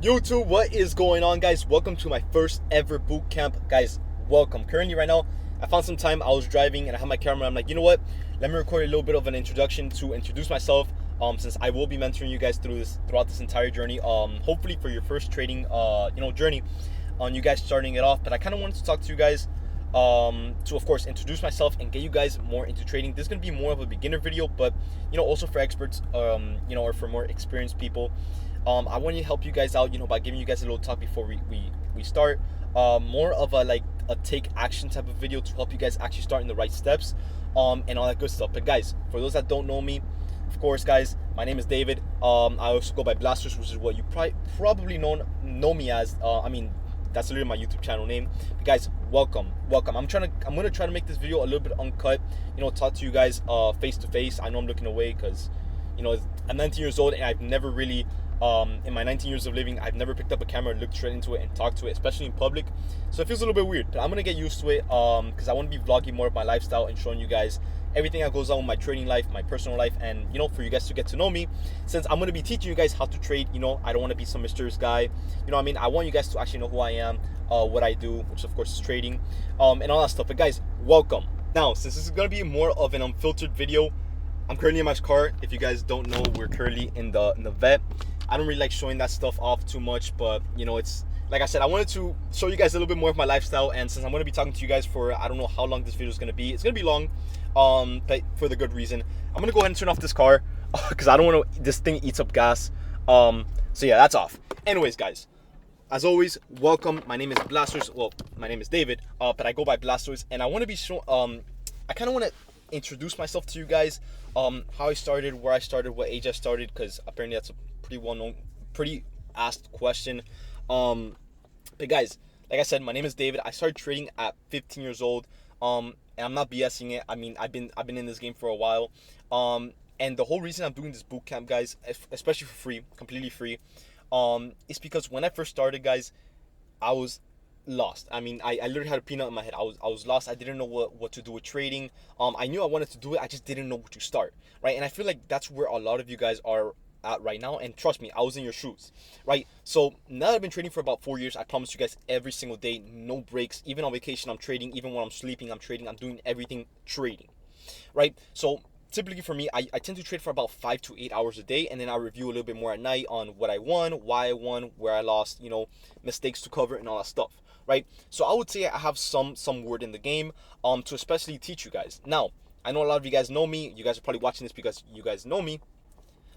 YouTube, what is going on, guys? Welcome to my first ever boot camp. Guys, welcome. Currently, right now, I found some time. I was driving and I had my camera. I'm like, you know what? Let me record a little bit of an introduction to introduce myself. Since I will be mentoring you guys throughout this entire journey. Hopefully for your first trading, journey, on you guys starting it off. But I kind of wanted to talk to you guys, to of course introduce myself and get you guys more into trading. This is gonna be more of a beginner video, but also for experts, or for more experienced people. I want to help you guys out, by giving you guys a little talk before we start. More of a take action type of video to help you guys actually start in the right steps, and all that good stuff. But guys, for those that don't know me, of course, guys, my name is David. I also go by Blasters, which is what you probably know me as. That's literally my YouTube channel name. But guys, welcome. I'm gonna try to make this video a little bit uncut. Talk to you guys face to face. I know I'm looking away because, I'm 19 years old and I've never really, in my 19 years of living, I've never picked up a camera, looked straight into it, and talked to it, especially in public. So it feels a little bit weird, but I'm gonna get used to it. Because I want to be vlogging more of my lifestyle and showing you guys everything that goes on with my trading life, my personal life, and for you guys to get to know me. Since I'm gonna be teaching you guys how to trade, I don't want to be some mysterious guy. I want you guys to actually know who I am, what I do, which of course is trading, and all that stuff. But guys, welcome. Now, since this is gonna be more of an unfiltered video, I'm currently in my car. If you guys don't know, we're currently in the vet. I don't really like showing that stuff off too much, but it's like I said, I wanted to show you guys a little bit more of my lifestyle. And since I'm going to be talking to you guys for, I don't know how long this video is going to be. It's going to be long, but for the good reason. I'm going to go ahead and turn off this car because I don't want to, this thing eats up gas. So yeah, that's off. Anyways, guys, as always, welcome. My name is Blasters. Well, my name is David, but I go by Blasters, and I want to be I kind of want to introduce myself to you guys, how I started, where I started, what age I started, because apparently that's a pretty well-known, pretty asked question. But guys, like I said, my name is David. I started trading at 15 years old, and I'm not BSing it. I've been in this game for a while, and the whole reason I'm doing this boot camp, guys, especially for free, completely free, is because when I first started, guys, I was lost. I literally had a peanut in my head. I was lost. I didn't know what to do with trading. I knew I wanted to do it. I just didn't know where to start, right? And I feel like that's where a lot of you guys are at right now. And trust me, I was in your shoes, right? So now that I've been trading for about 4 years, I promise you guys, every single day, no breaks. Even on vacation, I'm trading. Even when I'm sleeping, I'm trading. I'm doing everything trading, right? So typically for me, I tend to trade for about 5 to 8 hours a day, and then I review a little bit more at night on what I won, why I won, where I lost, mistakes to cover, and all that stuff, right? So I would say I have some word in the game, to especially teach you guys. Now, I know a lot of you guys know me. You guys are probably watching this because you guys know me.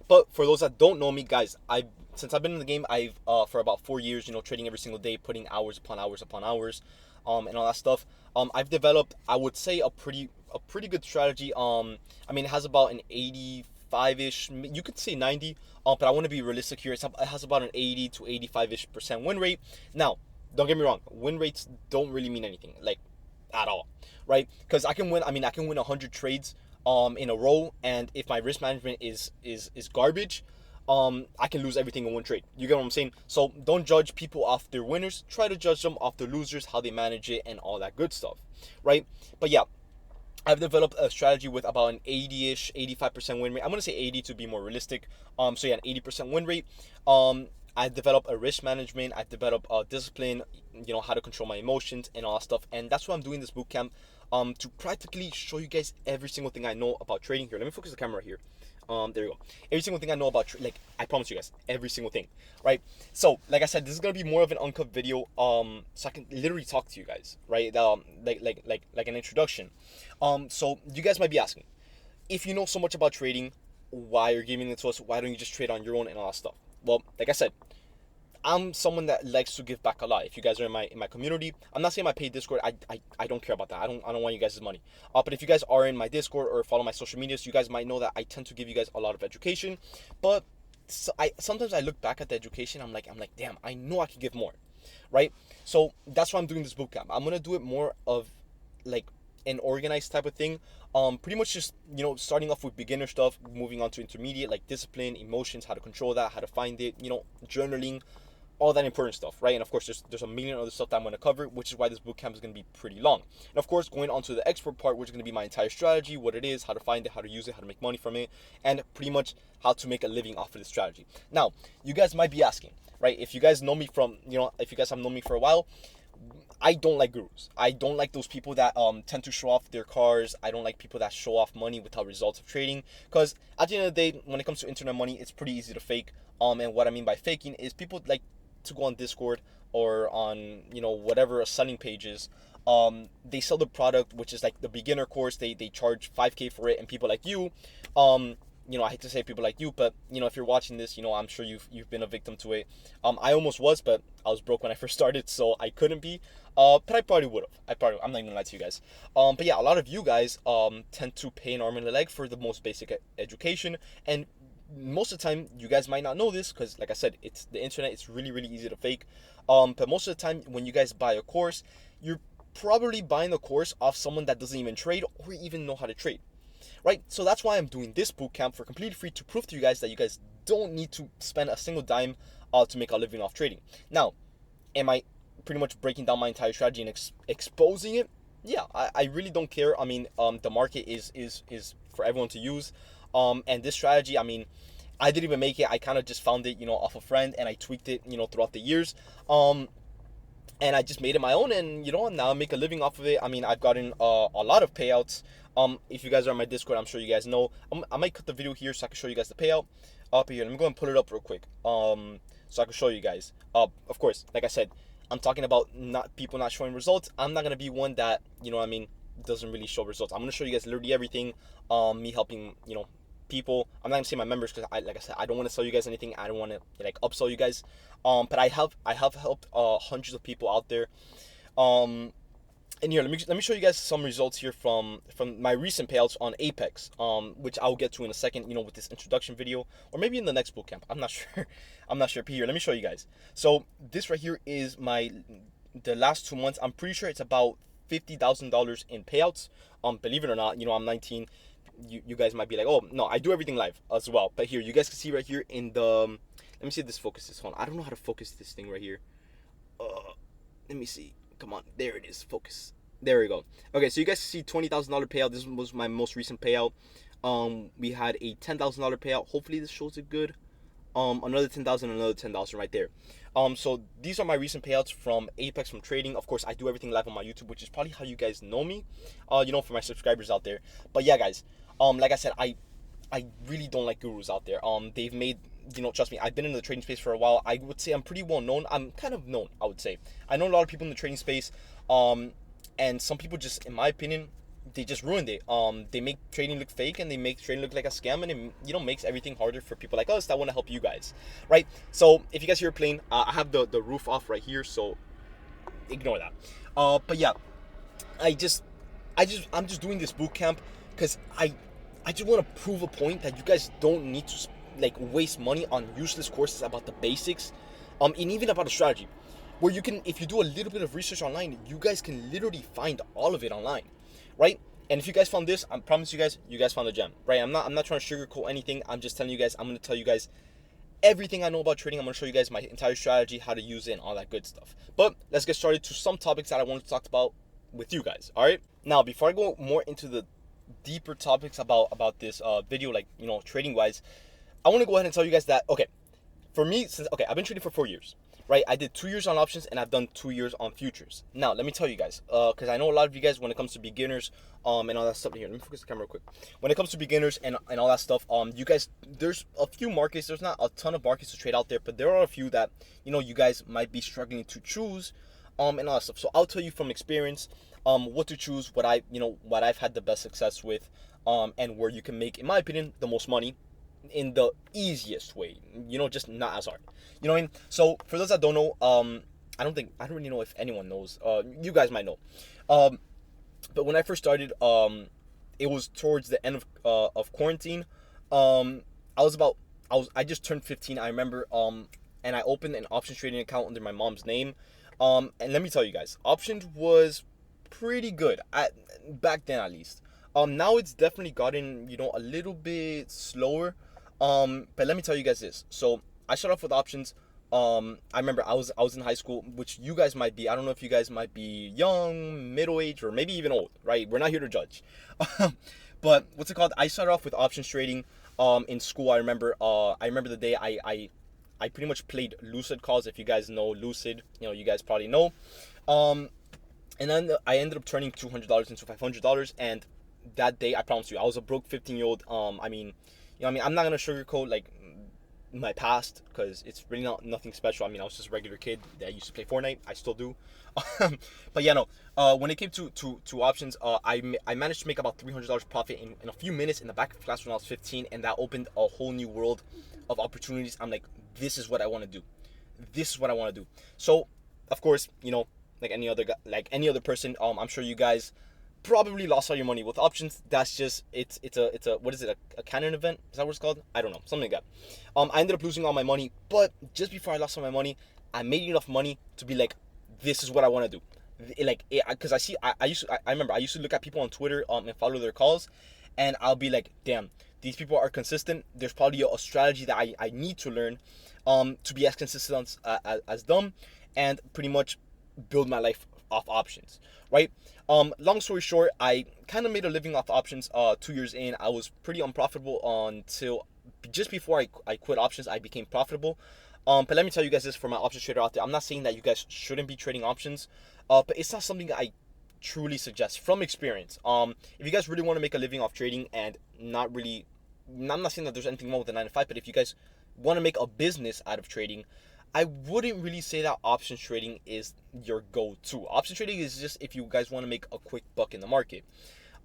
But for those that don't know me, guys, since I've been in the game, I've for about 4 years, trading every single day, putting hours upon hours upon hours, and all that stuff. I've developed, I would say, a pretty good strategy. It has about an 85-ish, you could say 90, but I want to be realistic here. It has about an 80 to 85-ish% win rate. Now, don't get me wrong, win rates don't really mean anything, like, at all, right? Because I can win 100 trades in a row, and if my risk management is garbage, I can lose everything in one trade. You get what I'm saying? So don't judge people off their winners. Try to judge them off their losers, how they manage it, and all that good stuff, right? But yeah, I've developed a strategy with about an 80-ish, 85% win rate. I'm gonna say 80 to be more realistic. So yeah, an 80% win rate. I've developed a risk management. I've developed a discipline, how to control my emotions and all that stuff. And that's why I'm doing this boot camp, to practically show you guys every single thing I know about trading. Here, let me focus the camera here. There you go. Every single thing I know about I promise you guys, every single thing, right? So, like I said, this is gonna be more of an uncut video, so I can literally talk to you guys, right? Like an introduction. So you guys might be asking, if you know so much about trading, why you're giving it to us? Why don't you just trade on your own and all that stuff? Well, like I said, I'm someone that likes to give back a lot. If you guys are in my community, I'm not saying my paid Discord. I don't care about that. I don't want you guys' money. But if you guys are in my Discord or follow my social medias, you guys might know that I tend to give you guys a lot of education. But sometimes I look back at the education. I'm like, damn, I know I could give more, right? So that's why I'm doing this bootcamp. I'm gonna do it more of like an organized type of thing. Pretty much just starting off with beginner stuff, moving on to intermediate, like discipline, emotions, how to control that, how to find it, journaling, all that important stuff, right? And of course, there's a million other stuff that I'm going to cover, which is why this bootcamp is going to be pretty long. And of course, going on to the expert part, which is going to be my entire strategy, what it is, how to find it, how to use it, how to make money from it, and pretty much how to make a living off of this strategy. Now, you guys might be asking, right? If you guys know me from, if you guys have known me for a while, I don't like gurus. I don't like those people that tend to show off their cars. I don't like people that show off money without results of trading. Because at the end of the day, when it comes to internet money, it's pretty easy to fake. And what I mean by faking is people like to go on Discord or on whatever selling pages. They sell the product, which is like the beginner course. They charge 5K for it, and people like you, I hate to say people like you, but if you're watching this, I'm sure you've been a victim to it. I almost was, but I was broke when I first started, so I couldn't be. But I probably would have. I'm not even gonna lie to you guys. But yeah, a lot of you guys tend to pay an arm and a leg for the most basic education, and most of the time you guys might not know this because, like I said, it's the internet. It's really really easy to fake. But most of the time when you guys buy a course, you're probably buying the course off someone that doesn't even trade or even know how to trade. Right, so that's why I'm doing this bootcamp for completely free to prove to you guys that you guys don't need to spend a single dime to make a living off trading. Now, am I pretty much breaking down my entire strategy and exposing it? Yeah, I really don't care. I mean, the market is for everyone to use, and this strategy, I mean, I didn't even make it. I kind of just found it, off a friend, and I tweaked it, throughout the years. And I just made it my own, and now I make a living off of it. I mean, I've gotten a lot of payouts. If you guys are on my Discord, I'm sure you guys know. I might cut the video here so I can show you guys the payout up here. Let me go and pull it up real quick, so I can show you guys. Of course, like I said, I'm talking about people not showing results. I'm not gonna be one that doesn't really show results. I'm gonna show you guys literally everything. Me helping people. I'm not gonna say my members because like I said, I don't want to sell you guys anything. I don't want to like upsell you guys. But I have helped hundreds of people out there. And here, let me show you guys some results here from my recent payouts on Apex, which I'll get to in a second, with this introduction video, or maybe in the next bootcamp. I'm not sure. I'm not sure. But here, let me show you guys. So this right here is the last 2 months. I'm pretty sure it's about $50,000 in payouts. Believe it or not, I'm 19. You guys might be like, oh no, I do everything live as well. But here, you guys can see right here in the. Let me see if this focuses. Hold on, I don't know how to focus this thing right here. Let me see. Come on, there it is. Focus. There we go. Okay, so you guys see $20,000 payout. This was my most recent payout. We had a $10,000 payout. Hopefully this shows it good. Another 10,000, another 10,000 right there. So these are my recent payouts from Apex, from trading. Of course, I do everything live on my YouTube, which is probably how you guys know me. For my subscribers out there. But yeah, guys. Like I said, I really don't like gurus out there. They've made, trust me, I've been in the trading space for a while. I would say I'm pretty well known. I'm kind of known, I would say. I know a lot of people in the trading space. And some people just, in my opinion, they just ruined it. They make trading look fake, and they make trading look like a scam, and it makes everything harder for people like us that want to help you guys, right? So if you guys hear a plane, I have the roof off right here, so ignore that. But yeah, I'm just doing this boot camp because I just want to prove a point that you guys don't need to waste money on useless courses about the basics, and even about a strategy. Where you can, if you do a little bit of research online, you guys can literally find all of it online, right? And if you guys found this, I promise you guys found a gem, right? I'm not trying to sugarcoat anything. I'm just telling you guys, I'm going to tell you guys everything I know about trading. I'm going to show you guys my entire strategy, how to use it, and all that good stuff. But let's get started to some topics that I want to talk about with you guys, all right? Now, before I go more into the deeper topics about this video, trading wise, I want to go ahead and tell you guys that, okay, for me, I've been trading for 4 years. Right, I did 2 years on options, and I've done 2 years on futures. Now, let me tell you guys, because I know a lot of you guys, when it comes to beginners, and all that stuff. Here, let me focus the camera real quick. When it comes to beginners and all that stuff, you guys, there's a few markets. There's not a ton of markets to trade out there, but there are a few that you guys might be struggling to choose, and all that stuff. So I'll tell you from experience, what to choose, what I've had the best success with, and where you can make, in my opinion, the most money in the easiest way, just not as hard. You know what I mean? So for those that don't know, I don't really know if anyone knows. You guys might know. But when I first started, it was towards the end of quarantine. I just turned 15. I remember, and I opened an options trading account under my mom's name. And let me tell you guys, options was pretty good back then, at least. Now it's definitely gotten a little bit slower. But let me tell you guys this. So I started off with options. I remember I was in high school, which you guys might be. I don't know if you guys might be young, middle age, or maybe even old, right? We're not here to judge. But what's it called? I started off with options trading in school. I remember the day I pretty much played Lucid calls. If you guys know Lucid, you guys probably know. And then I ended up turning $200 into $500, and that day, I promise you, I was a broke 15-year-old. I'm not gonna sugarcoat like my past, because it's really nothing special. I was just a regular kid that used to play Fortnite. I still do. But yeah, no. When it came to options, I managed to make about $300 profit in a few minutes in the back of class when I was 15, and that opened a whole new world of opportunities. I'm like, this is what I want to do. This is what I want to do. So, of course, like any other person, I'm sure you guys probably lost all your money with options. That's just it's a what is it, a canon event? Is that what it's called? I don't know, something like that. I ended up losing all my money, but just before I lost all my money, I made enough money to be like, this is what I want to do. Because I remember I used to look at people on Twitter and follow their calls, and I'll be like, damn, these people are consistent. There's probably a strategy that I need to learn to be as consistent as them, and pretty much build my life off options, right? Long story short, I kind of made a living off options 2 years in. I was pretty unprofitable until just before I quit options. I became profitable. But let me tell you guys this, for my options trader out there, I'm not saying that you guys shouldn't be trading options, but it's not something I truly suggest from experience. If you guys really want to make a living off trading, and I'm not saying that there's anything wrong with the 9 to 5, but if you guys want to make a business out of trading, I wouldn't really say that options trading is your go-to. Options trading is just if you guys want to make a quick buck in the market.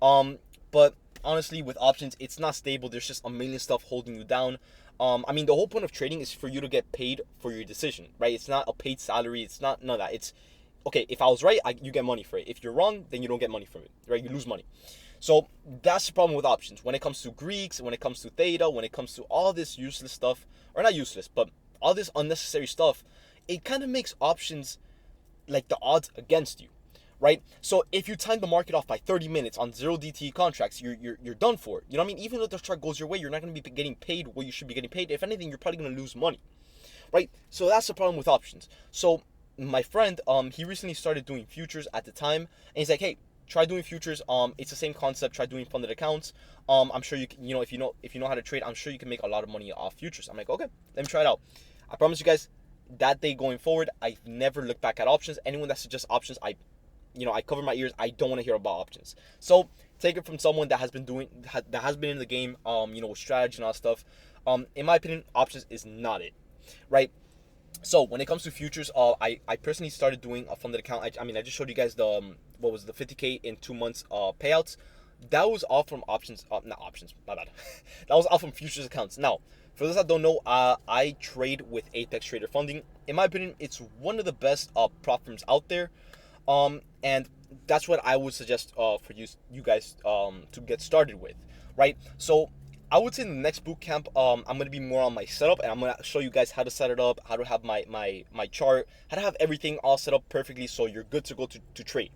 But honestly, with options, it's not stable. There's just a million stuff holding you down. The whole point of trading is for you to get paid for your decision, right? It's not a paid salary. It's not none of that. It's, okay, if I was right, you get money for it. If you're wrong, then you don't get money from it, right? You lose money. So that's the problem with options. When it comes to Greeks, when it comes to theta, when it comes to all this useless stuff, or not useless, but all this unnecessary stuff, it kind of makes options like the odds against you, right? So if you time the market off by 30 minutes on 0 DTE contracts, you're done for. You know what I mean? Even if the chart goes your way, you're not going to be getting paid what you should be getting paid. If anything, you're probably going to lose money, right? So that's the problem with options. So my friend, he recently started doing futures at the time, and he's like, hey, try doing futures. It's the same concept. Try doing funded accounts. I'm sure you can, if you know how to trade, I'm sure you can make a lot of money off futures. I'm like, okay, let me try it out. I promise you guys, that day going forward, I've never looked back at options. Anyone that suggests options, I cover my ears. I don't want to hear about options. So take it from someone that has been in the game, with strategy and all that stuff. In my opinion, options is not it, right? So when it comes to futures, I personally started doing a funded account. I just showed you guys the what was the 50K in 2 months payouts. That was all from options. Not options. My bad. That was all from futures accounts. Now, for those that don't know, I trade with Apex Trader Funding. In my opinion, it's one of the best prop firms out there, and that's what I would suggest for you guys to get started with, right? So I would say in the next boot camp, I'm gonna be more on my setup, and I'm gonna show you guys how to set it up, how to have my chart, how to have everything all set up perfectly so you're good to go to trade,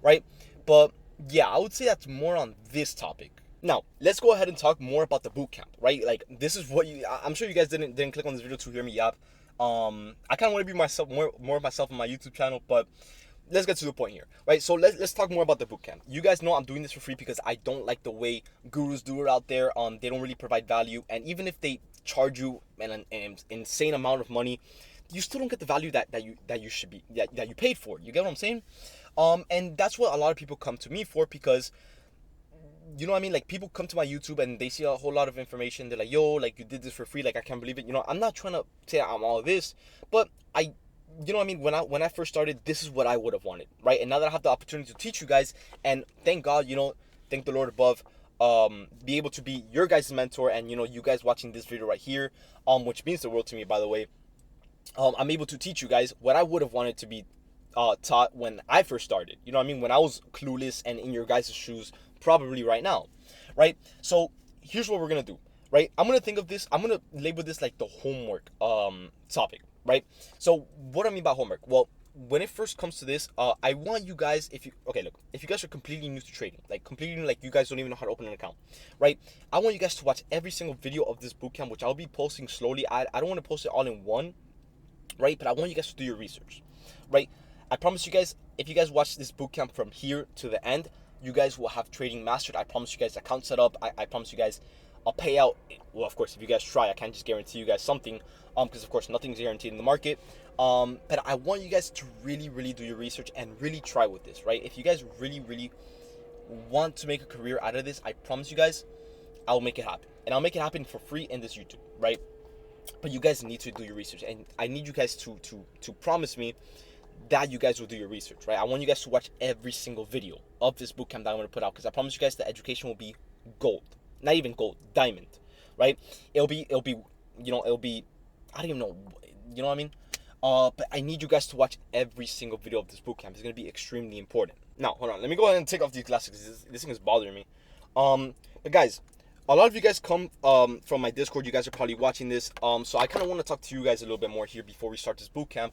right? But yeah, I would say that's more on this topic. Now, let's go ahead and talk more about the boot camp, right? Like, this is what I'm sure you guys didn't click on this video to hear me yap. I kind of want to be myself, more of myself on my YouTube channel, but let's get to the point here, right? So let's talk more about the boot camp. You guys know I'm doing this for free because I don't like the way gurus do it out there. They don't really provide value, and even if they charge you an insane amount of money, you still don't get the value that you should be that you paid for. You get what I'm saying? And that's what a lot of people come to me for, because you know what I mean? Like, people come to my YouTube and they see a whole lot of information. They're like, yo, like, you did this for free. Like, I can't believe it. I'm not trying to say I'm all this, but you know what I mean? When I first started, this is what I would have wanted, right? And now that I have the opportunity to teach you guys, and thank God, thank the Lord above, be able to be your guys' mentor, and you guys watching this video right here, which means the world to me, by the way. I'm able to teach you guys what I would have wanted to be taught when I first started. You know what I mean? When I was clueless and in your guys' shoes, probably right now, right? So here's what we're gonna do, right? I'm gonna think of this. I'm gonna label this like the homework topic, right? So what I mean by homework, well, when it first comes to this, I want you guys, if you guys are completely new to trading, like you guys don't even know how to open an account, right? I want you guys to watch every single video of this bootcamp, which I'll be posting slowly. I don't want to post it all in one, right? But I want you guys to do your research, right? I promise you guys, if you guys watch this bootcamp from here to the end, you guys will have trading mastered. I promise you guys account set up. I promise you guys a payout. Well, of course, if you guys try, I can't just guarantee you guys something, because of course nothing's guaranteed in the market. But I want you guys to really, really do your research and really try with this, right? If you guys really, really want to make a career out of this, I promise you guys, I'll make it happen, and I'll make it happen for free in this YouTube, right? But you guys need to do your research, and I need you guys to promise me that you guys will do your research, right? I want you guys to watch every single video of this bootcamp that I'm going to put out, because I promise you guys the education will be gold. Not even gold, diamond, right? It'll be, it'll be, I don't even know, you know what I mean? But I need you guys to watch every single video of this bootcamp. It's going to be extremely important. Now, hold on, let me go ahead and take off these glasses, because this thing is bothering me. But guys, a lot of you guys come from my Discord. You guys are probably watching this. So I kind of want to talk to you guys a little bit more here before we start this bootcamp.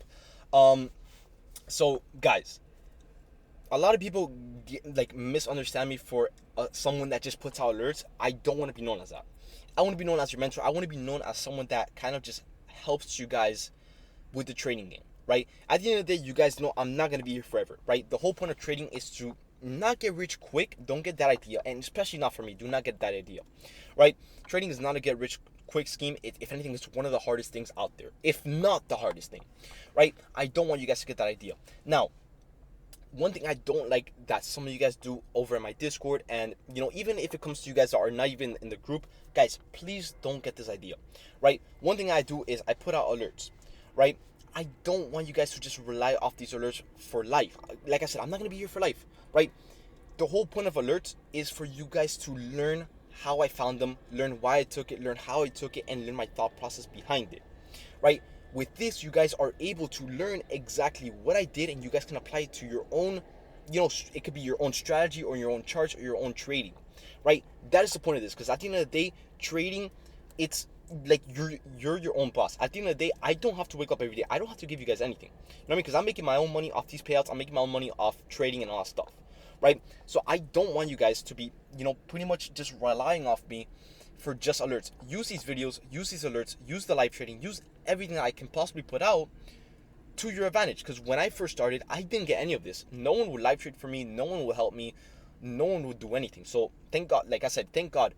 So guys, a lot of people misunderstand me for someone that just puts out alerts. I don't want to be known as that. I want to be known as your mentor. I want to be known as someone that kind of just helps you guys with the trading game, right? At the end of the day, you guys know I'm not going to be here forever, right? The whole point of trading is to not get rich quick. Don't get that idea, and especially not for me. Do not get that idea, right? Trading is not a get rich quick scheme. If anything, it's one of the hardest things out there, if not the hardest thing, right? I don't want you guys to get that idea. Now, one thing I don't like that some of you guys do over in my Discord, and even if it comes to you guys that are not even in the group, guys, please don't get this idea, right? One thing I do is I put out alerts, right? I don't want you guys to just rely off these alerts for life. Like I said, I'm not going to be here for life, right? The whole point of alerts is for you guys to learn how I found them, learn why I took it, learn how I took it, and learn my thought process behind it, right? With this, you guys are able to learn exactly what I did, and you guys can apply it to your own, it could be your own strategy or your own charts or your own trading, right? That is the point of this, because at the end of the day, trading, it's like you're your own boss. At the end of the day, I don't have to wake up every day. I don't have to give you guys anything. You know what I mean? Because I'm making my own money off these payouts. I'm making my own money off trading and all that stuff, right? So I don't want you guys to be, pretty much just relying off me for just alerts. Use these videos, use these alerts, use the live trading, use everything that I can possibly put out to your advantage. Because when I first started, I didn't get any of this. No one would live trade for me. No one would help me. No one would do anything. So thank God, like I said, thank God,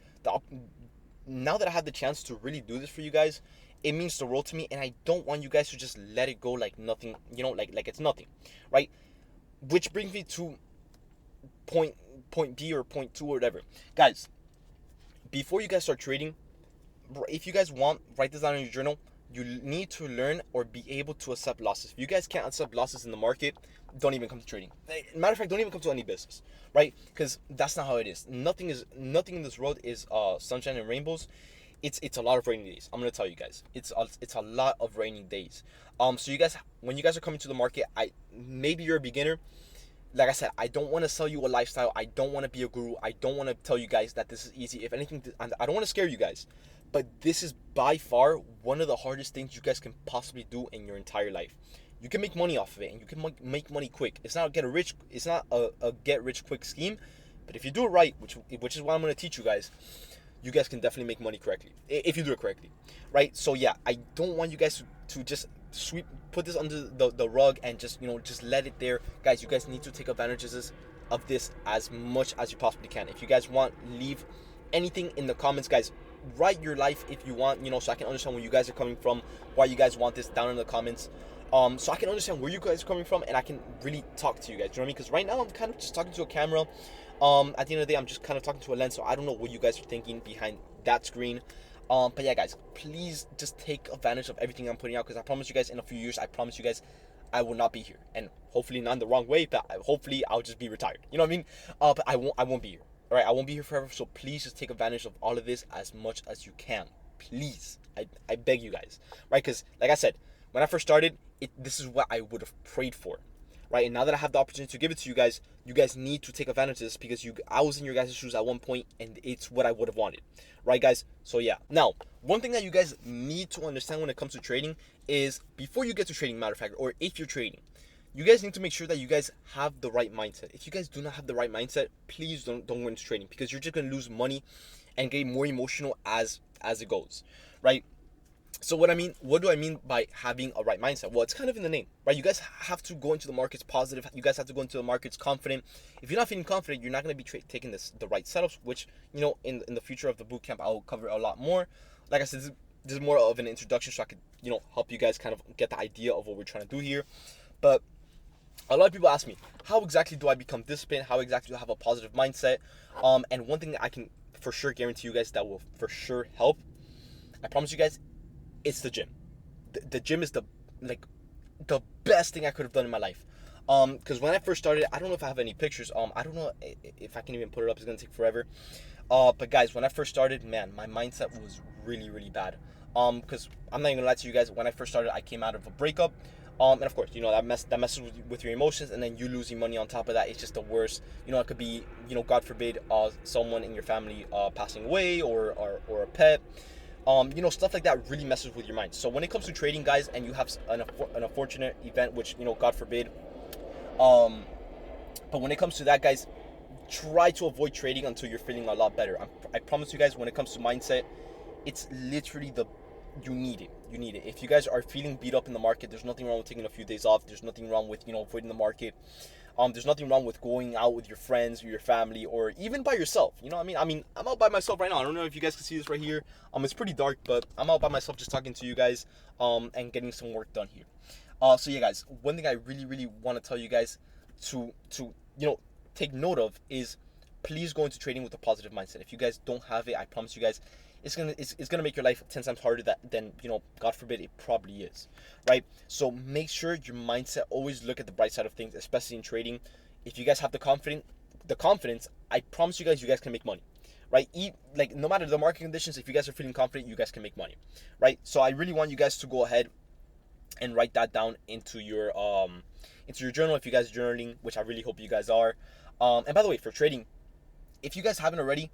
now that I have the chance to really do this for you guys, it means the world to me. And I don't want you guys to just let it go like nothing, like it's nothing, right? Which brings me to point B or point 2 or whatever. Guys, before you guys start trading, if you guys want, write this down in your journal. You need to learn or be able to accept losses. If you guys can't accept losses in the market, don't even come to trading. Matter of fact, don't even come to any business, right? Because that's not how it is. Nothing in this world is sunshine and rainbows. It's a lot of rainy days. I'm gonna tell you guys, it's a lot of rainy days. So you guys, when you guys are coming to the market, maybe you're a beginner. Like I said, I don't want to sell you a lifestyle. I don't want to be a guru. I don't want to tell you guys that this is easy. If anything, I don't want to scare you guys. But this is by far one of the hardest things you guys can possibly do in your entire life. You can make money off of it, and you can make money quick. It's not a get rich quick scheme. But if you do it right, which is what I'm going to teach you guys can definitely make money correctly if you do it correctly, right? So yeah, I don't want you guys to just put this under the rug and just let it there. Guys, you guys need to take advantages of this as much as you possibly can. If you guys want, leave anything in the comments, guys. Write your life if you want, so I can understand where you guys are coming from, why you guys want this down in the comments, so I can understand where you guys are coming from, and I can really talk to you guys. You know what I mean? Because right now I'm kind of just talking to a camera. At the end of the day, I'm just kind of talking to a lens, so I don't know what you guys are thinking behind that screen. But yeah, guys, please just take advantage of everything I'm putting out, because I promise you guys, in a few years, I promise you guys, I will not be here, and hopefully not in the wrong way, but hopefully I'll just be retired. You know what I mean? But I won't be here. All right, I won't be here forever, so please just take advantage of all of this as much as you can. Please, I beg you guys, right? Because like I said, when I first started, this is what I would have prayed for, right? And now that I have the opportunity to give it to you guys need to take advantage of this, because I was in your guys' shoes at one point, and it's what I would have wanted, right, guys? So yeah. Now, one thing that you guys need to understand when it comes to trading is, before you get to trading, matter of fact, or if you're trading, you guys need to make sure that you guys have the right mindset. If you guys do not have the right mindset, please don't go into trading, because you're just going to lose money and get more emotional as it goes, right? So what do I mean by having a right mindset? Well, it's kind of in the name, right? You guys have to go into the markets positive. You guys have to go into the markets confident. If you're not feeling confident, you're not going to be taking the right setups, which, in the future of the boot camp, I'll cover a lot more. Like I said, this is more of an introduction, so I could, help you guys kind of get the idea of what we're trying to do here. But a lot of people ask me, how exactly do I become disciplined? How exactly do I have a positive mindset? And one thing that I can for sure guarantee you guys that will for sure help, I promise you guys, it's the gym. The gym is like the best thing I could have done in my life. Because when I first started, I don't know if I have any pictures. I don't know if I can even put it up. It's gonna take forever. But guys, when I first started, man, my mindset was really, really bad. Because I'm not even gonna lie to you guys. When I first started, I came out of a breakup. And of course, that messes with your emotions, and then you losing money on top of that. It's just the worst. It could be, God forbid, someone in your family passing away, or a pet. Stuff like that really messes with your mind. So when it comes to trading, guys, and you have an unfortunate event, which, God forbid, um, but when it comes to that, guys, try to avoid trading until you're feeling a lot better. I promise you guys, when it comes to mindset, it's literally you need it. You need it. If you guys are feeling beat up in the market, there's nothing wrong with taking a few days off. There's nothing wrong with, avoiding the market. There's nothing wrong with going out with your friends or your family, or even by yourself. You know what I mean? I'm out by myself right now. I don't know if you guys can see this right here. It's pretty dark, but I'm out by myself just talking to you guys, and getting some work done here. So yeah, guys, one thing I really, really want to tell you guys to take note of is, please go into trading with a positive mindset. If you guys don't have it, I promise you guys, it's gonna make your life 10 times harder than God forbid it probably is, right? So make sure your mindset, always look at the bright side of things, especially in trading. If you guys have the confidence, I promise you guys can make money, right? Like, no matter the market conditions, if you guys are feeling confident, you guys can make money, right? So I really want you guys to go ahead and write that down into your journal if you guys are journaling, which I really hope you guys are. And by the way, for trading, if you guys haven't already,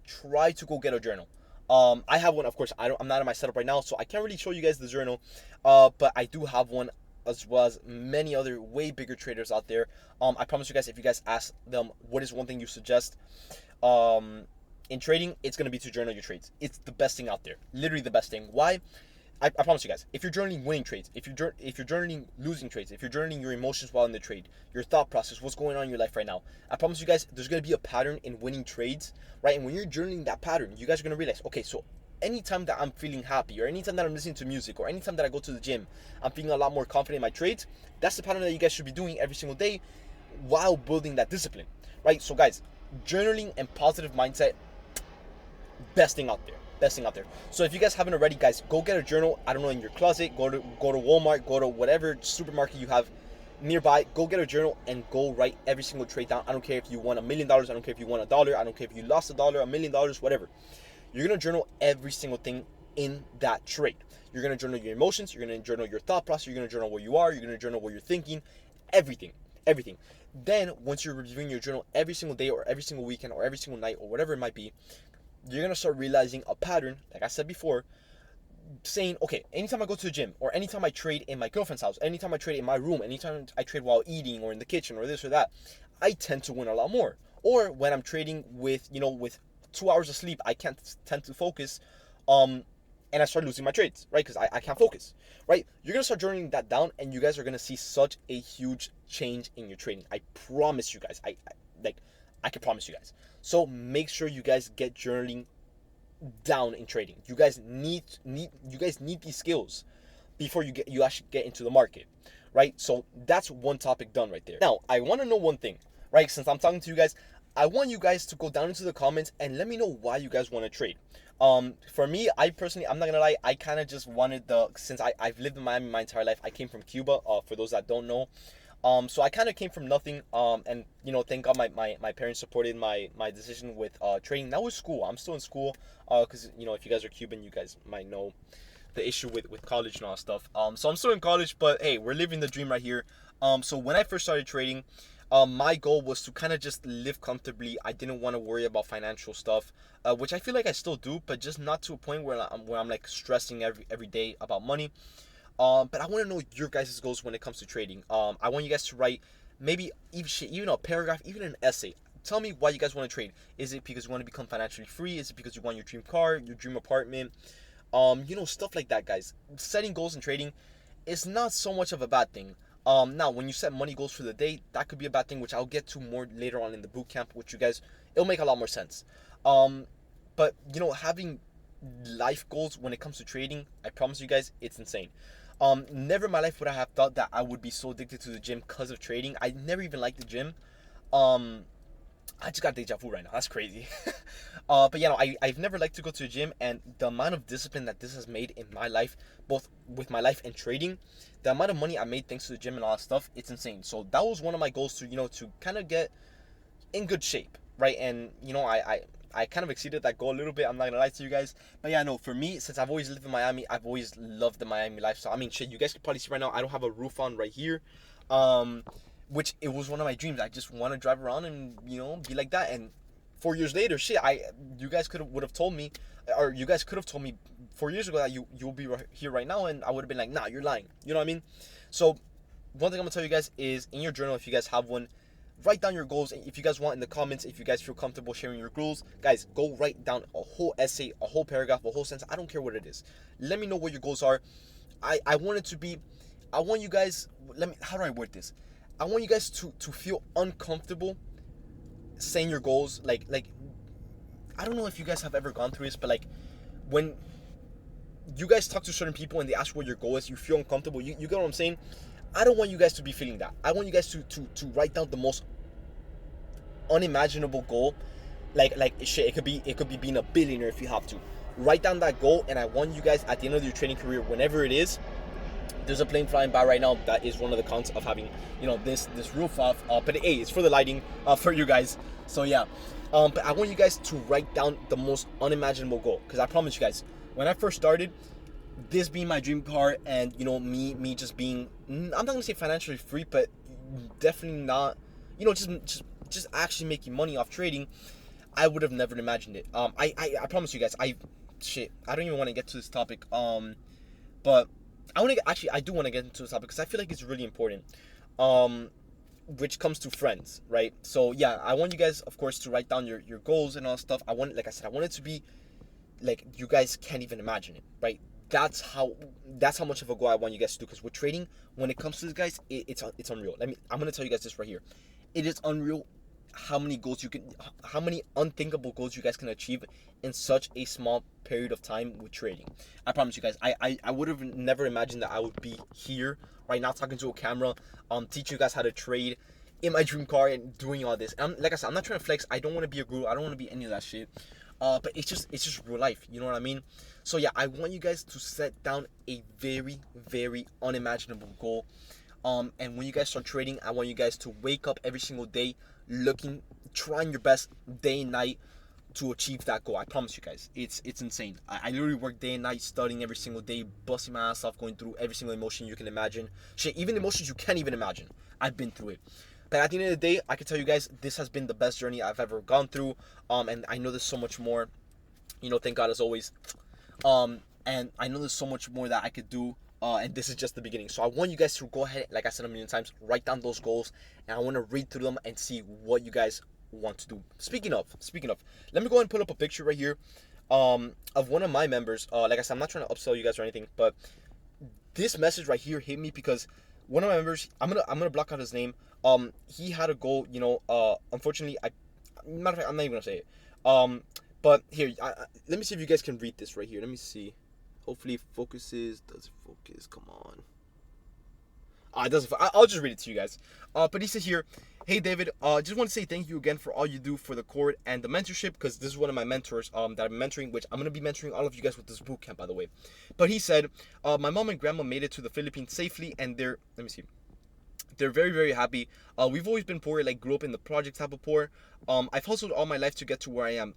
try to go get a journal. I have one, of course. I'm not in my setup right now, so I can't really show you guys the journal. But I do have one, as well as many other way bigger traders out there. I promise you guys, if you guys ask them what is one thing you suggest, in trading, it's gonna be to journal your trades. It's the best thing out there, literally the best thing. Why? I promise you guys, if you're journaling winning trades, if you're journaling losing trades, if you're journaling your emotions while in the trade, your thought process, what's going on in your life right now, I promise you guys, there's going to be a pattern in winning trades, right? And when you're journaling that pattern, you guys are going to realize, okay, so anytime that I'm feeling happy, or anytime that I'm listening to music, or anytime that I go to the gym, I'm feeling a lot more confident in my trades. That's the pattern that you guys should be doing every single day while building that discipline, right? So guys, journaling and positive mindset, best thing out there. Best thing out there. So if you guys haven't already, guys, go get a journal. I don't know, in your closet. Go to Walmart. Go to whatever supermarket you have nearby. Go get a journal and go write every single trade down. I don't care if you won $1 million. I don't care if you won $1. I don't care if you lost $1, $1 million, whatever. You're gonna journal every single thing in that trade. You're gonna journal your emotions. You're gonna journal your thought process. You're gonna journal where you are. You're gonna journal what you're thinking. Everything. Everything. Then once you're reviewing your journal every single day, or every single weekend, or every single night, or whatever it might be, you're gonna start realizing a pattern, like I said before, saying, okay, anytime I go to the gym, or anytime I trade in my girlfriend's house, anytime I trade in my room, anytime I trade while eating, or in the kitchen, or this or that, I tend to win a lot more. Or when I'm trading with 2 hours of sleep, I can't tend to focus, and I start losing my trades, right? Because I can't focus, right? You're gonna start journaling that down, and you guys are gonna see such a huge change in your trading. I promise you guys. I can promise you guys. So make sure you guys get journaling down in trading. You guys need these skills before you actually get into the market, right? So that's one topic done right there. Now, I want to know one thing, right? Since I'm talking to you guys, I want you guys to go down into the comments and let me know why you guys want to trade. For me, I personally, I'm not gonna lie, I kind of just wanted since I've lived in Miami my entire life. I came from Cuba, for those that don't know. So I kind of came from nothing, and thank God my parents supported my decision with trading. That was school. I'm still in school, because if you guys are Cuban, you guys might know the issue with college and all that stuff. So I'm still in college, but hey, we're living the dream right here. So when I first started trading, my goal was to kind of just live comfortably. I didn't want to worry about financial stuff, which I feel like I still do, but just not to a point where I'm like stressing every day about money. But I want to know your guys' goals when it comes to trading. I want you guys to write maybe even a paragraph, even an essay. Tell me why you guys want to trade. Is it because you want to become financially free? Is it because you want your dream car, your dream apartment? Stuff like that, guys. Setting goals in trading is not so much of a bad thing. Now, when you set money goals for the day, that could be a bad thing, which I'll get to more later on in the boot camp, which you guys, it'll make a lot more sense. Um, but having life goals when it comes to trading, I promise you guys, it's insane. Never in my life would I have thought that I would be so addicted to the gym because of trading. I never even liked the gym. Um, I just got deja vu right now. That's crazy. But I've never liked to go to the gym, and the amount of discipline that this has made in my life, both with my life and trading, the amount of money I made thanks to the gym and all that stuff, it's insane. So that was one of my goals to kind of get in good shape, right? And I kind of exceeded that goal a little bit. I'm not gonna lie to you guys, but yeah, no, for me, since I've always lived in Miami, I've always loved the Miami lifestyle. I mean, shit, you guys can probably see right now, I don't have a roof on right here. Um, which it was one of my dreams. I just want to drive around and be like that. And 4 years later, shit, you guys would have told me, or you guys could have told me 4 years ago that you'll be here right now, and I would have been like, nah, you're lying. You know what I mean? So one thing I'm gonna tell you guys is, in your journal, if you guys have one, write down your goals. If you guys want, in the comments, if you guys feel comfortable sharing your goals, guys, go write down a whole essay, a whole paragraph, a whole sentence. I don't care what it is. Let me know what your goals are. I want it to be, I want you guys, how do I word this? I want you guys to feel uncomfortable saying your goals. Like I don't know if you guys have ever gone through this, but like when you guys talk to certain people and they ask what your goal is, you feel uncomfortable. You get what I'm saying? I don't want you guys to be feeling that. I want you guys to write down the most unimaginable goal. Like shit, it could be being a billionaire if you have to. Write down that goal, and I want you guys at the end of your trading career, whenever it is. There's a plane flying by right now. That is one of the cons of having this roof off. But hey, it's for the lighting, for you guys. So yeah. But I want you guys to write down the most unimaginable goal, because I promise you guys, when I first started, this being my dream car, and me just being, I'm not gonna say financially free, but definitely not, just actually making money off trading, I would have never imagined it. I promise you guys, I don't even want to get to this topic. But I do want to get into this topic because I feel like it's really important. Which comes to friends, right? So yeah, I want you guys, of course, to write down your goals and all that stuff. Like I said, I want it to be like you guys can't even imagine it, right? That's how much of a goal I want you guys to do. Because with trading, when it comes to this, guys, it's unreal. I'm gonna tell you guys this right here. It is unreal how many unthinkable goals you guys can achieve in such a small period of time with trading. I promise you guys, I would have never imagined that I would be here right now talking to a camera, teaching you guys how to trade in my dream car and doing all this. And like I said, I'm not trying to flex. I don't want to be a guru. I don't want to be any of that shit. But it's just real life. You know what I mean? So yeah, I want you guys to set down a very, very unimaginable goal. And when you guys start trading, I want you guys to wake up every single day trying your best day and night to achieve that goal. I promise you guys, it's insane. I literally work day and night, studying every single day, busting my ass off, going through every single emotion you can imagine. Shit, even emotions you can't even imagine. I've been through it. But at the end of the day, I can tell you guys, this has been the best journey I've ever gone through. And I know there's so much more. Thank God as always. And I know there's so much more that I could do. And this is just the beginning. So I want you guys to go ahead, like I said a million times, write down those goals, and I want to read through them and see what you guys want to do. Speaking of, let me go ahead and pull up a picture right here, of one of my members. Like I said, I'm not trying to upsell you guys or anything, but this message right here hit me because one of my members, I'm gonna block out his name. He had a goal. Unfortunately, matter of fact, I'm not even gonna say it. But here, let me see if you guys can read this right here. Let me see. Hopefully it focuses. Does it focus? Come on. It doesn't. I'll just read it to you guys. But he says here, "Hey David, just want to say thank you again for all you do for the court and the mentorship, because this is one of my mentors that I'm mentoring, which I'm gonna be mentoring all of you guys with this boot camp, by the way." But he said, "My mom and grandma made it to the Philippines safely, and they're very, very happy. We've always been poor, like grew up in the project type of poor. I've hustled all my life to get to where I am.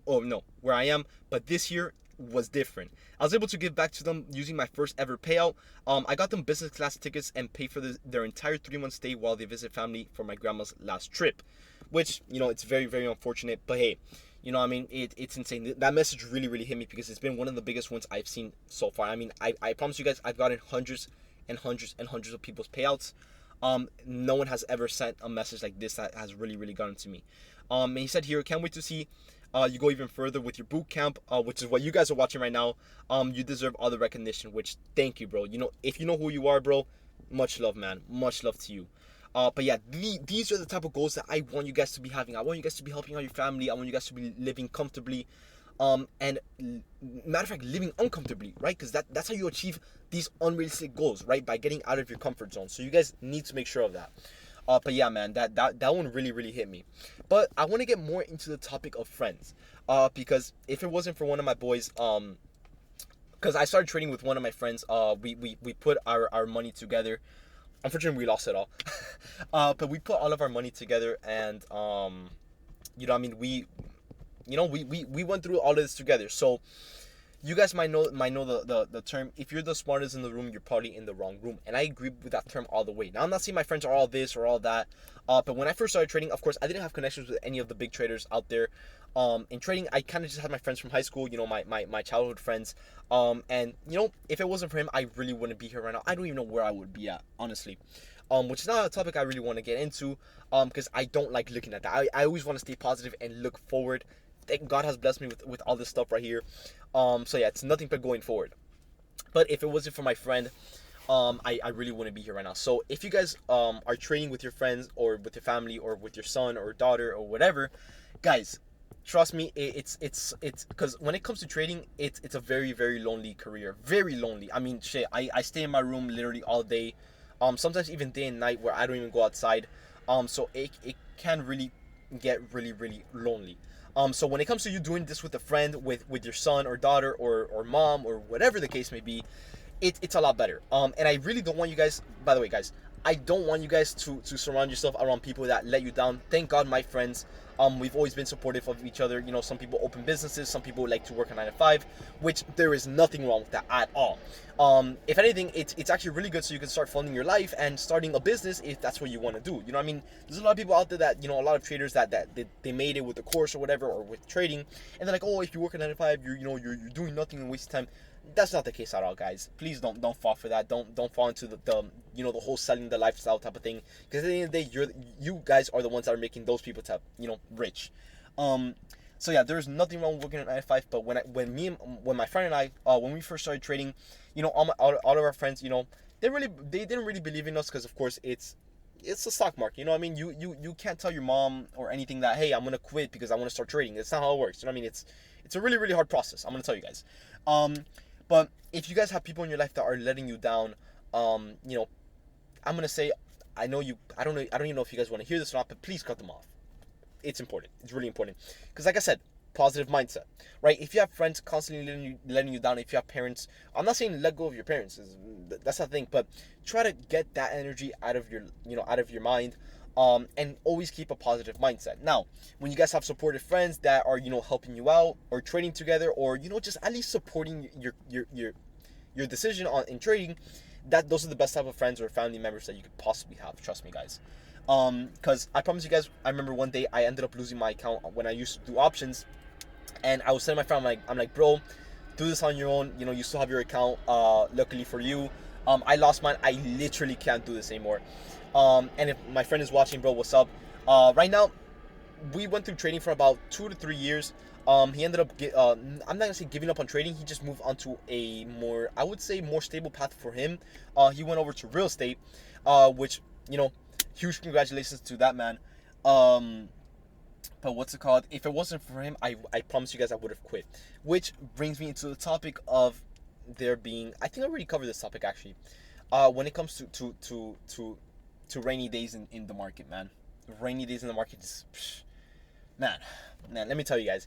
Where I am, but this year was different. I was able to give back to them using my first ever payout. I got them business class tickets and paid for their entire 3-month stay while they visit family for my grandma's last trip," which, it's very, very unfortunate, but hey, I mean, it's insane. That message really, really hit me because it's been one of the biggest ones I've seen so far. I mean, I promise you guys, I've gotten hundreds and hundreds and hundreds of people's payouts. No one has ever sent a message like this that has really, really gotten to me. And he said here, "Can't wait to see You go even further with your boot camp, which is what you guys are watching right now. You deserve all the recognition, which thank you, bro. You know, if you know who you are, bro, much love, man. Much love to you. But yeah, these are the type of goals that I want you guys to be having. I want you guys to be helping out your family. I want you guys to be living comfortably, and matter of fact, living uncomfortably, right? Because that's how you achieve these unrealistic goals, right? By getting out of your comfort zone. So you guys need to make sure of that. But yeah, man, that one really hit me. But I want to get more into the topic of friends, because if it wasn't for one of my boys, because I started trading with one of my friends, we put our money together. Unfortunately, we lost it all. But we put all of our money together, and you know, I mean, we went through all of this together. So you guys might know the term, if you're the smartest in the room, you're probably in the wrong room. And I agree with that term all the way. Now, I'm not saying my friends are all this or all that, but when I first started trading, of course, I didn't have connections with any of the big traders out there. In trading, I kind of just had my friends from high school, you know, my childhood friends. And, you know, if it wasn't for him, I really wouldn't be here right now. I don't even know where I would be at, honestly. Which is not a topic I really want to get into, because I don't like looking at that. I always want to stay positive and look forward. Thank God has blessed me with all this stuff right here. So yeah, it's nothing but going forward. But if it wasn't for my friend, I really wouldn't be here right now. So if you guys are trading with your friends or with your family or with your son or daughter or whatever, guys, trust me, it's because when it comes to trading, it's a very lonely career. Very lonely. I mean, shit, I stay in my room literally all day. Sometimes even day and night where I don't even go outside. So it can really get really lonely. So when it comes to you doing this with a friend, with your son or daughter or mom or whatever the case may be, it's a lot better. And I really don't want you guys, by the way, guys, I don't want you guys to surround yourself around people that let you down. Thank God, my friends, we've always been supportive of each other. You know, some people open businesses, some people like to work a 9 to 5, which there is nothing wrong with that at all. If anything, it's actually really good, so you can start funding your life and starting a business if that's what you want to do. You know what I mean? There's a lot of people out there that, you know, a lot of traders that they made it with the course or whatever, or with trading, and they're like, oh, if you work a 9 to 5, you're doing nothing and wasting time. That's not the case at all, guys. Please don't fall for that. Don't fall into the you know, the whole selling the lifestyle type of thing. Because at the end of the day, you guys are the ones that are making those people type, you know, rich. So yeah, there's nothing wrong with working at 9 to 5. But when my friend and I, when we first started trading, you know, all of our friends, you know, they didn't really believe in us, because of course it's a stock market. You know what I mean? You can't tell your mom or anything that, hey, I'm gonna quit because I want to start trading. That's not how it works. You know what I mean? It's a really hard process. I'm gonna tell you guys. But if you guys have people in your life that are letting you down, you know, I'm gonna say, I don't even know if you guys want to hear this or not, but please cut them off. It's important. It's really important. Because like I said, positive mindset, right? If you have friends constantly letting you down, if you have parents, I'm not saying let go of your parents. That's not the thing, but try to get that energy out of your mind. And always keep a positive mindset. Now, when you guys have supportive friends that are, you know, helping you out or trading together, or, you know, just at least supporting your decision in trading, those are the best type of friends or family members that you could possibly have. Trust me, guys. Because I promise you guys, I remember one day I ended up losing my account when I used to do options, and I was telling my friend, I'm like, bro, do this on your own. You know, you still have your account. Luckily for you, I lost mine. I literally can't do this anymore. And if my friend is watching, bro, what's up? Right now, we went through trading for about 2 to 3 years. He ended up, I'm not gonna say giving up on trading. He just moved on to a more, I would say, more stable path for him. He went over to real estate, which, you know, huge congratulations to that man. But what's it called? If it wasn't for him, I promise you guys I would have quit. Which brings me into the topic of there being, I think I already covered this topic actually. When it comes to rainy days in the market, man. Rainy days in the market is, man, let me tell you guys.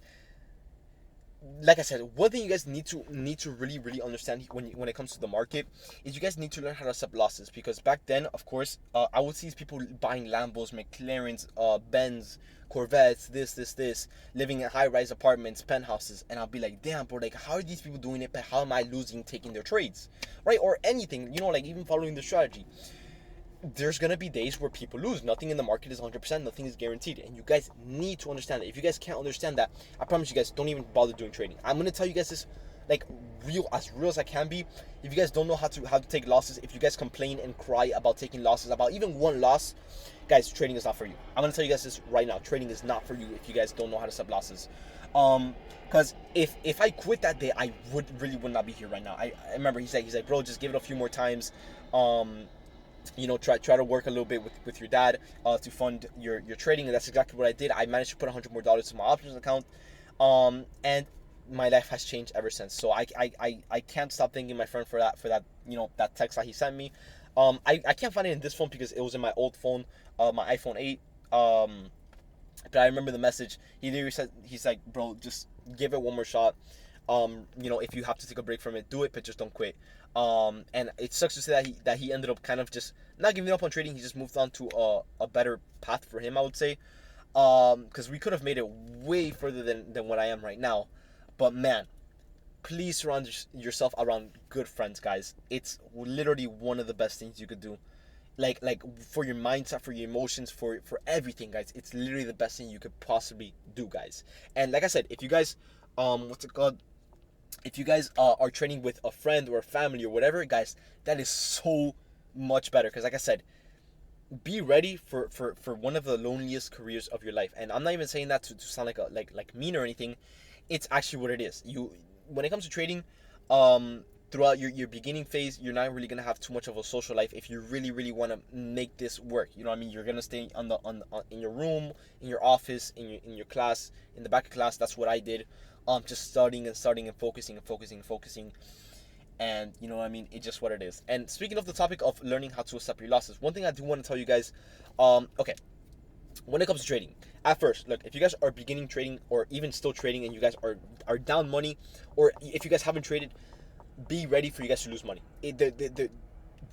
Like I said, one thing you guys need to really understand when it comes to the market is you guys need to learn how to accept losses. Because back then, of course, I would see people buying Lambos, McLarens, Benz, Corvettes, this, living in high-rise apartments, penthouses, and I'll be like, damn, bro, like, how are these people doing it? But how am I losing taking their trades, right? Or anything, you know, like even following the strategy. There's gonna be days where people lose. Nothing in the market is 100%. Nothing is guaranteed, and you guys need to understand that. If you guys can't understand that, I promise you guys, don't even bother doing trading. I'm gonna tell you guys this like real as I can be. If you guys don't know how to take losses, if you guys complain and cry about taking losses, about even one loss, guys, trading is not for you. I'm gonna tell you guys this right now. Trading is not for you if you guys don't know how to accept losses. Because if I quit that day, I would not be here right now. I remember he's like, bro, just give it a few more times. Try to work a little bit with your dad to fund your trading, and that's exactly what I did. I managed to put $100 more to my options account, and my life has changed ever since. So I can't stop thanking my friend for that that text that he sent me. I can't find it in this phone because it was in my old phone, my iPhone 8. But I remember the message. He literally said, he's like, bro, just give it one more shot. If you have to take a break from it, do it, but just don't quit. And it sucks to say that he ended up kind of just not giving up on trading. He just moved on to a better path for him, I would say. Because we could have made it way further than what I am right now. But man, please surround yourself around good friends, guys. It's literally one of the best things you could do. Like for your mindset, for your emotions, for everything, guys. It's literally the best thing you could possibly do, guys. And like I said, if you guys what's it called, if you guys are training with a friend or a family or whatever, guys, that is so much better. Because like I said, be ready for one of the loneliest careers of your life. And I'm not even saying that to sound like mean or anything. It's actually what it is. When it comes to trading, throughout your beginning phase, you're not really gonna have too much of a social life if you really want to make this work. You know what I mean? You're gonna stay in your room, in your office, in your class, in the back of class. That's what I did. Just studying and focusing. And you know what I mean? It's just what it is. And speaking of the topic of learning how to accept your losses, one thing I do want to tell you guys, okay, when it comes to trading, at first, look, if you guys are beginning trading or even still trading and you guys are down money, or if you guys haven't traded, be ready for you guys to lose money.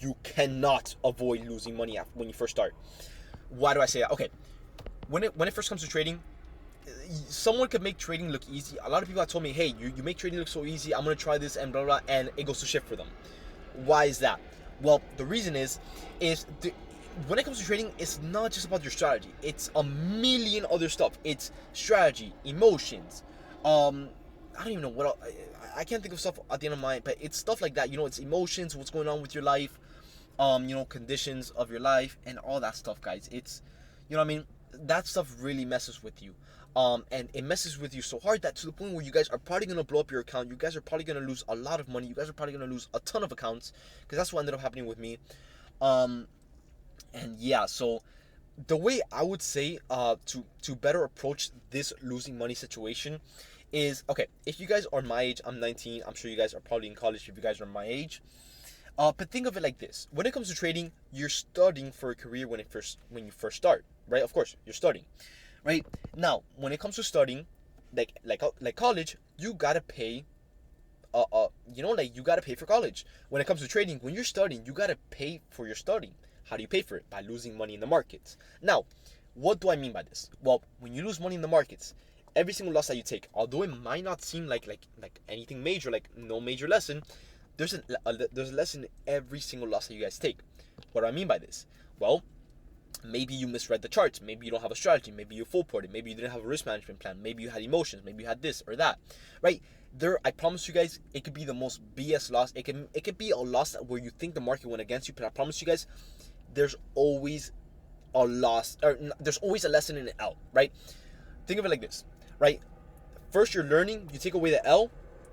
You cannot avoid losing money when you first start. Why do I say that? Okay, when it first comes to trading, someone could make trading look easy. A lot of people have told me, hey, you make trading look so easy, I'm gonna try this and blah blah, and it goes to shit for them. Why is that? Well, the reason is when it comes to trading, it's not just about your strategy. It's a million other stuff. It's strategy, emotions. I don't even know what else. I can't think of stuff at the end of my mind, but it's stuff like that. It's emotions, what's going on with your life, conditions of your life, and all that stuff, guys. It's, you know what I mean? That stuff really messes with you. And it messes with you so hard that to the point where you guys are probably going to blow up your account. You guys are probably going to lose a lot of money. You guys are probably going to lose a ton of accounts, because that's what ended up happening with me. And yeah, so the way I would say to better approach this losing money situation is, okay, if you guys are my age, I'm 19, I'm sure you guys are probably in college if you guys are my age. But think of it like this: when it comes to trading, you're studying for a career when you first start, right? Of course, you're studying, right? Now, when it comes to studying, like college, you gotta pay. You gotta pay for college. When it comes to trading, when you're studying, you gotta pay for your studying. How do you pay for it? By losing money in the markets. Now, what do I mean by this? Well, when you lose money in the markets, every single loss that you take, although it might not seem like anything major, like no major lesson, there's a lesson in every single loss that you guys take. What do I mean by this? Well, maybe you misread the charts, maybe you don't have a strategy, maybe you full ported, maybe you didn't have a risk management plan, maybe you had emotions, maybe you had this or that, right? I promise you guys, it could be the most BS loss. It could be a loss where you think the market went against you, but I promise you guys, there's always a loss, or there's always a lesson in an L, right? Think of it like this, right? First you're learning, you take away the L,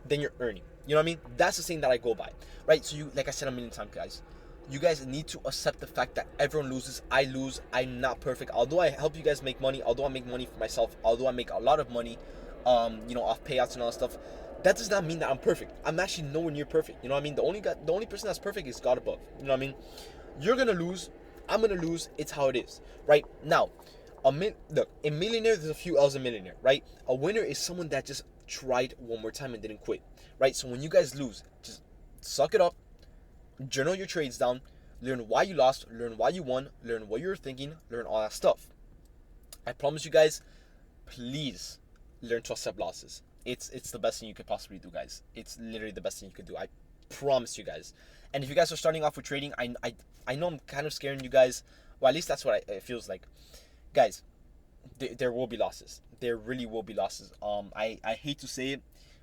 then you're earning. You know what I mean? That's the thing that I go by, right? So like I said a million times, guys, you guys need to accept the fact that everyone loses. I lose. I'm not perfect. Although I help you guys make money, although I make money for myself, although I make a lot of money, off payouts and all that stuff, that does not mean that I'm perfect. I'm actually nowhere near perfect. You know what I mean? The only person that's perfect is God above. You know what I mean? You're gonna lose. I'm gonna lose. It's how it is, right? Now, look, in millionaire, there's a few L's in millionaire, right? A winner is someone that just tried one more time and didn't quit, right? So when you guys lose, just suck it up, journal your trades down, learn why you lost, learn why you won, learn what you're thinking, learn all that stuff. I promise you guys, please learn to accept losses. It's the best thing you could possibly do, guys. It's literally the best thing you could do. I promise you guys. And if you guys are starting off with trading, I know I'm kind of scaring you guys. Well, at least that's what it feels like. Guys, there will be losses. There really will be losses. I hate to say it,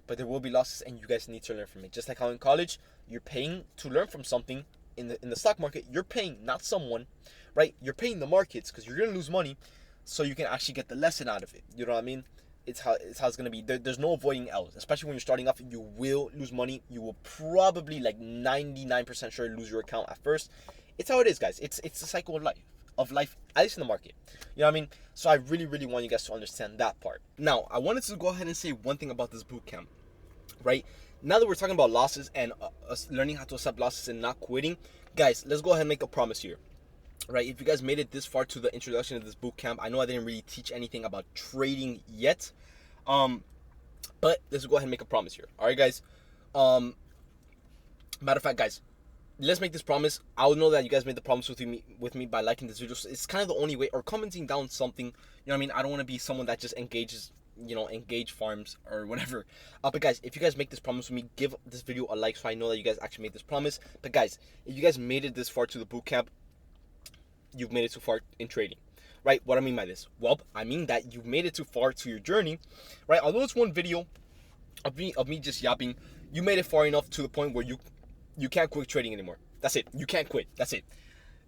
but there will be losses, and you guys need to learn from it. Just like how in college, you're paying to learn from something. In the stock market, you're paying not someone, right? You're paying the markets because you're gonna lose money, so you can actually get the lesson out of it. You know what I mean? It's how it's gonna be. There's no avoiding L's, especially when you're starting off. You will lose money. You will probably, like 99% sure, lose your account at first. It's how it is, guys. It's the cycle of life. At least in the market. You know what I mean? So I really, really want you guys to understand that part. Now, I wanted to go ahead and say one thing about this boot camp, right? Now that we're talking about losses and us learning how to accept losses and not quitting, guys, let's go ahead and make a promise here, right? If you guys made it this far to the introduction of this boot camp, I know I didn't really teach anything about trading yet, but let's go ahead and make a promise here. All right, guys. Matter of fact, guys, let's make this promise. I'll know that you guys made the promise with me by liking this video. So it's kind of the only way, or commenting down something. You know what I mean? I don't want to be someone that just engages, engage farms or whatever. But guys, if you guys make this promise with me, give this video a like so I know that you guys actually made this promise. But guys, if you guys made it this far to the boot camp, you've made it too far in trading, right? What I mean by this? Well, I mean that you've made it too far to your journey, right? Although it's one video of me just yapping, you made it far enough to the point where you can't quit trading anymore. That's it. You can't quit. That's it.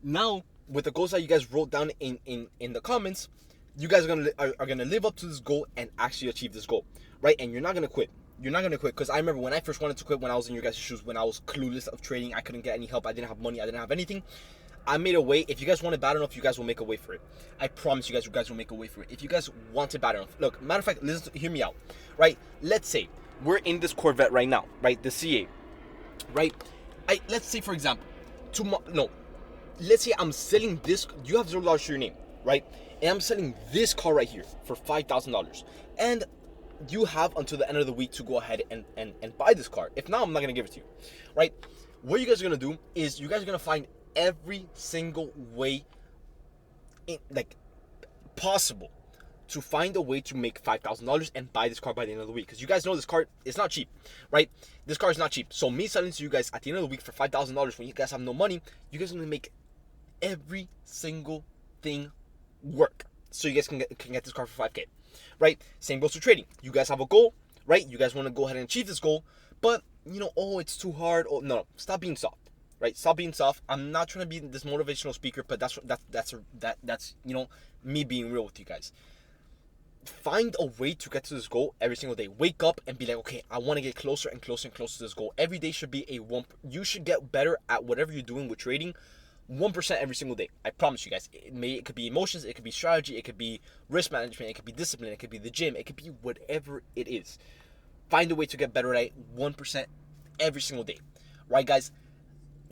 Now, with the goals that you guys wrote down in the comments, you guys are gonna live up to this goal and actually achieve this goal, right? And you're not gonna quit. You're not gonna quit, because I remember when I first wanted to quit, when I was in your guys' shoes, when I was clueless of trading, I couldn't get any help, I didn't have money, I didn't have anything. I made a way. If you guys want it bad enough, you guys will make a way for it. I promise you guys will make a way for it. If you guys want it bad enough. Look, matter of fact, hear me out, right? Let's say we're in this Corvette right now, right? The C8, right? Let's say, for example, let's say I'm selling this. You have $0 to your name, right? And I'm selling this car right here for $5,000. And you have until the end of the week to go ahead and buy this car. If not, I'm not going to give it to you, right? What you guys are going to do is you guys are going to find every single way possible to find a way to make $5,000 and buy this car by the end of the week. Because you guys know this car is not cheap, right? This car is not cheap. So me selling to you guys at the end of the week for $5,000 when you guys have no money, you guys are going to make every single thing work. So you guys can get this car for $5K, right? Same goes to trading. You guys have a goal, right? You guys want to go ahead and achieve this goal, but it's too hard. Oh, no, stop being soft. Right, stop being soft. I'm not trying to be this motivational speaker, but that's me being real with you guys. Find a way to get to this goal every single day. Wake up and be like, okay, I want to get closer and closer and closer to this goal. Every day should be you should get better at whatever you're doing with trading, 1% every single day. I promise you guys. It could be emotions, it could be strategy, it could be risk management, it could be discipline, it could be the gym, it could be whatever it is. Find a way to get better at it 1% every single day, right, guys?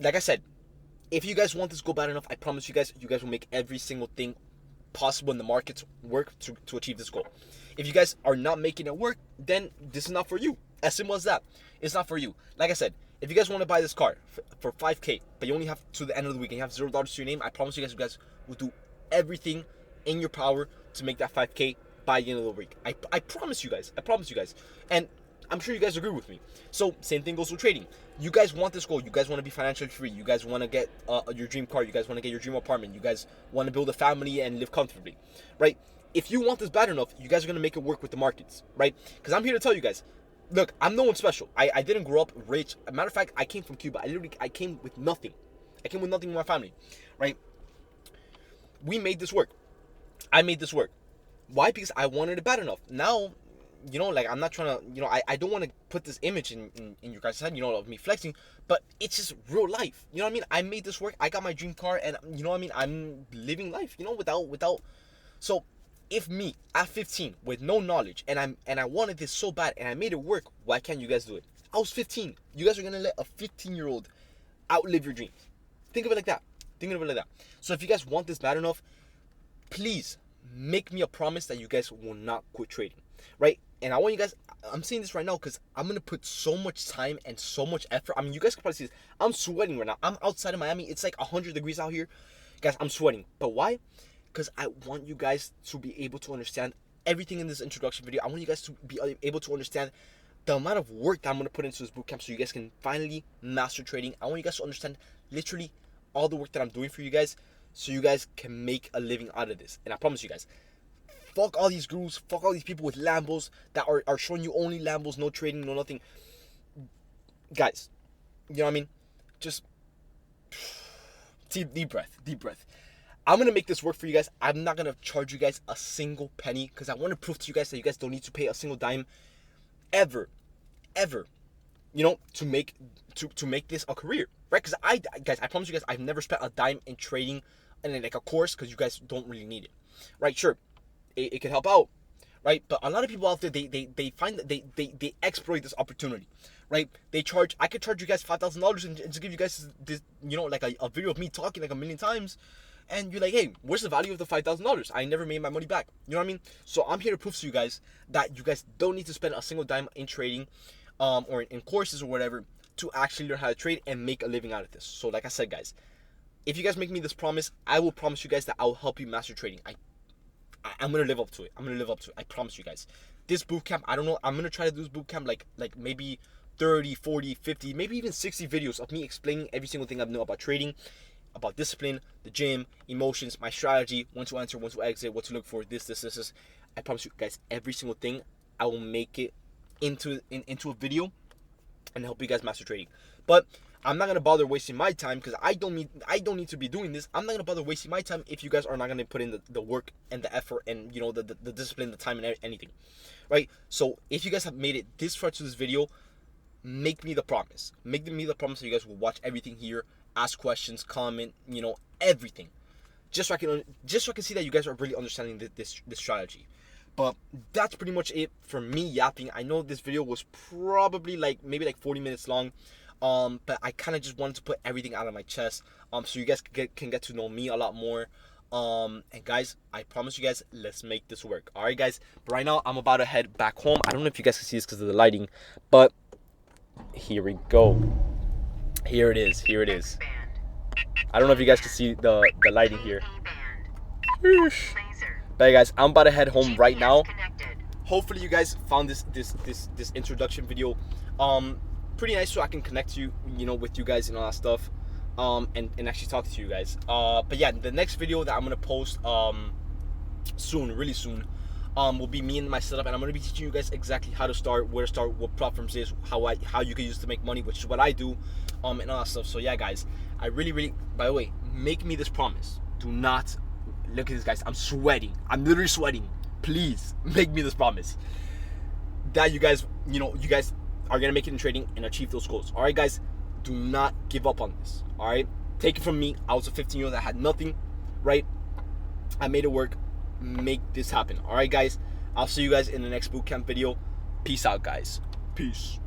Like I said, if you guys want this goal bad enough, I promise you guys will make every single thing possible in the markets work to achieve this goal. If you guys are not making it work, then this is not for you. As simple as that. It's not for you. Like I said, if you guys want to buy this car for $5K, but you only have to the end of the week and you have $0 to your name, I promise you guys will do everything in your power to make that $5K by the end of the week. I promise you guys. And I'm sure you guys agree with me. So same thing goes with trading. You guys want this goal. You guys want to be financially free. You guys want to get your dream car. You guys want to get your dream apartment. You guys want to build a family and live comfortably, right? If you want this bad enough, you guys are going to make it work with the markets, right? Because I'm here to tell you guys, look, I'm no one special. I didn't grow up rich. As a matter of fact, I came from Cuba. I came with nothing. I came with nothing in my family, right? We made this work. I made this work. Why? Because I wanted it bad enough. Now, I'm not trying to, I don't want to put this image in your guys' head, of me flexing, but it's just real life. You know what I mean? I made this work. I got my dream car, and you know what I mean? I'm living life, without. So, if me at 15 with no knowledge and I wanted this so bad and I made it work, why can't you guys do it? I was 15. You guys are gonna let a 15-year-old outlive your dreams. Think of it like that. So if you guys want this bad enough, please make me a promise that you guys will not quit trading, right? And I want you guys, I'm saying this right now because I'm going to put so much time and so much effort. I mean, you guys can probably see this. I'm sweating right now. I'm outside of Miami. It's like 100 degrees out here. Guys, I'm sweating. But why? Because I want you guys to be able to understand everything in this introduction video. I want you guys to be able to understand the amount of work that I'm going to put into this bootcamp so you guys can finally master trading. I want you guys to understand literally all the work that I'm doing for you guys so you guys can make a living out of this. And I promise you guys, fuck all these gurus, fuck all these people with Lambos that are showing you only Lambos, no trading, no nothing. Guys, you know what I mean? Just deep breath. I'm going to make this work for you guys. I'm not going to charge you guys a single penny because I want to prove to you guys that you guys don't need to pay a single dime ever, you know, to make this a career, right? Because I promise you guys, I've never spent a dime in trading and like a course because you guys don't really need it, right? Sure, it can help out, right? But a lot of people out there, they find that they exploit this opportunity, right? I could charge you guys $5,000 and just give you guys this, you know, like a video of me talking like a million times, and you're like, hey, where's the value of the $5,000? I never made my money back. You know what I mean? So I'm here to prove to you guys that you guys don't need to spend a single dime in trading, or in courses or whatever, to actually learn how to trade and make a living out of this. So like I said, guys, if you guys make me this promise, I will promise you guys that I'll help you master trading. I'm gonna live up to it. I promise you guys. This boot camp, I don't know. I'm gonna try to do this boot camp like maybe 30, 40, 50, maybe even 60 videos of me explaining every single thing I know about trading, about discipline, the gym, emotions, my strategy, when to enter, when to exit, what to look for, this. I promise you guys, every single thing, I will make it into a video and help you guys master trading. But I'm not gonna bother wasting my time because I don't need to be doing this. I'm not gonna bother wasting my time if you guys are not gonna put in the work and the effort and, you know, the discipline, the time, and anything, right? So if you guys have made it this far to this video, make me the promise that you guys will watch everything here, ask questions, comment, you know, everything, just so I can see that you guys are really understanding this strategy. But that's pretty much it for me yapping. I know this video was probably maybe 40 minutes long, but I kind of just wanted to put everything out of my chest, so you guys can get to know me a lot more. And guys, I promise you guys, let's make this work. All right, guys. But right now, I'm about to head back home. I don't know if you guys can see this because of the lighting, but here we go. Here it is. I don't know if you guys can see the lighting here. But guys, I'm about to head home right now. Hopefully you guys found this introduction video pretty nice, so I can connect you know, with you guys and all that stuff, and actually talk to you guys. But yeah, the next video that I'm gonna post really soon will be me and my setup, and I'm gonna be teaching you guys exactly how to start, where to start, what platforms is, how you can use to make money, which is what I do, and all that stuff. So yeah, guys, I really, by the way, make me this promise. Do not look at this, guys. I'm sweating. I'm literally sweating. Please make me this promise that you guys, you know, you guys are gonna make it in trading and achieve those goals. All right, guys, do not give up on this. All right, take it from me. I was a 15-year-old that had nothing, right? I made it work. Make this happen. All right, guys, I'll see you guys in the next bootcamp video. Peace out, guys. Peace.